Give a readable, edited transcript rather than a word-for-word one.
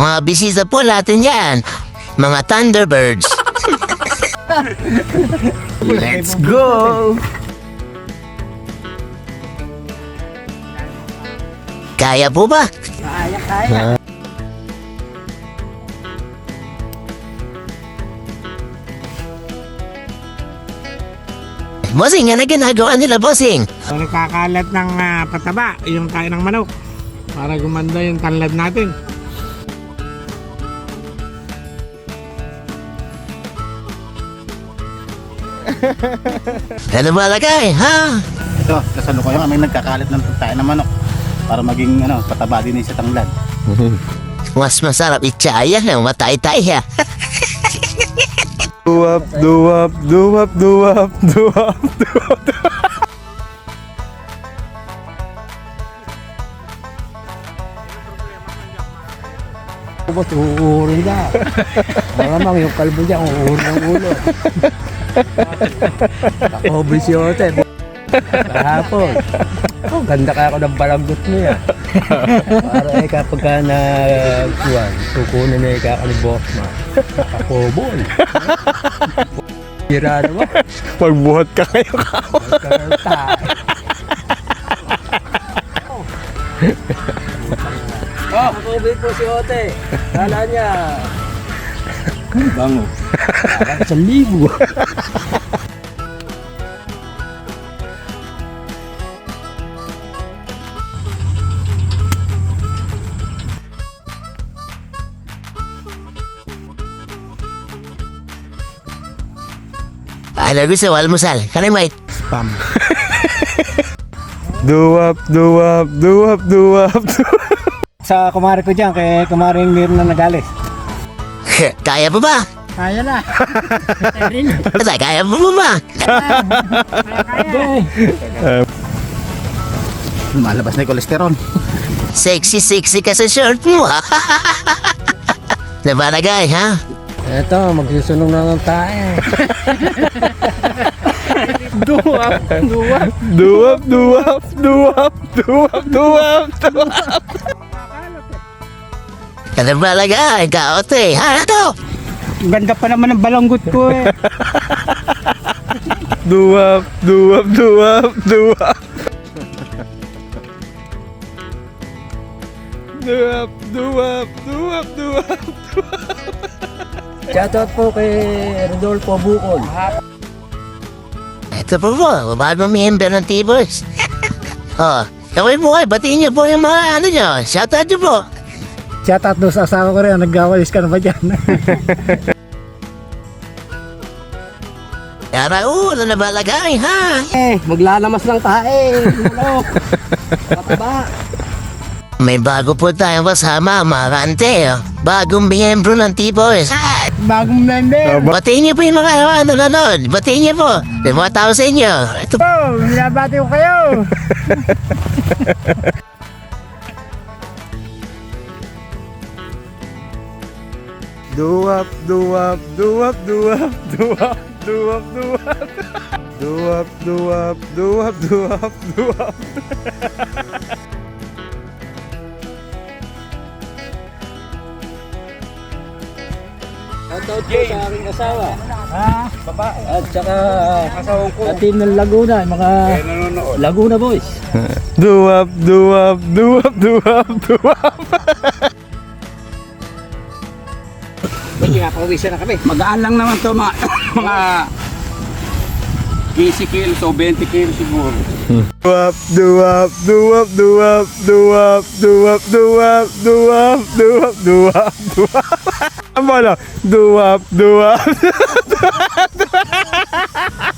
Mga bisita po natin yan. Mga Thunderbirds. Let's go! Kaya po ba? Kaya. Bossing, ano ginagawa nila, bossing? So, nagkakalat ng pataba, yung tayo ng manok. Para gumanda yung tanlad natin. Ano ba lagay, ha? Ito, kasalukuyan kami nagkakalat ng tayo ng manok para maging pataba din sa tanglad. Mas masarap itsaya ng matay-tay, ha? Duwap, duwap, duwap, duwap, duwap, duwap. Ba't uuuri na? Malamang yung kalbo niya, uuuri ng ulo. Ako, bisyote. Kahapon. Oh, ganda kaya ako ng balanggot niya. Para kapag ka nagkuhan, kukunin na ikaw ni Bokman. Nakakobol. Hira naman. Magbuhat ka kayo ka. Magkarta. Oh, nakakobol po si Ote. Kala niya. Bango. Parang 1,000. Ano gusto, almusal? Kanay mate? Spam. Duwap, duwap, duwap, duwap, duwap. Sa kumari ko dyan, kay kumaring Mir na nagalis. Kaya pa ba? Kaya na. Kaya pa ba? Malabas na yung kolesterol. Sexy ka sa short mo, ha? Diba lagay, ha? Eto, magsusunog na ng tae. Duwap, duwap. Duwap, duwap, duwap, duwap, duwap, duwap. Ano ba lagay? Kaote, ha? Ito! Ganda pa naman ng balanggot ko eh. Duwap, duwap, duwap, duwap. Duwap, duwap, duwap, duwap, duwap. Shoutout po kay Rodolfo Bukol. Ito po po, bagong member ng T-Boys. Oh, kaway po kayo, batiin niyo po yung mga ano nyo. Shoutout niyo po. Shoutout doon sa asawa ko rin, nagwawalis ka na ba dyan? Yara, ano na ba lagay, ha? Maglalamas ng tae. Ano? Mataba. May bago po tayong kasama, mga kante. Oh. Bagong miyembro ng T-Boys. Bagong member. Batiin niyo po yung mga nanonood. Batiin niyo po. May mga tao sa inyo. Ito po. Oh, binabati ko kayo. Duwap, duwap, duwap, duwap, duwap, duwap, duwap. Duwap, duwap, duwap, duwap, duwap. Shoutout po sa aking asawa. Baba. At saka sa team ng Laguna, mga Laguna boys. Duwap, duwap, duwap, duwap, duwap. Pinapawisan na kami. Magaan lang naman to mga 15 kilos o 20 kilos siguro. Duwap, duwap, duwap, duwap, duwap, duwap, duwap, duwap, duwap, duwap, duwap. Ang bala, duwap, duwap, duwap, duwap.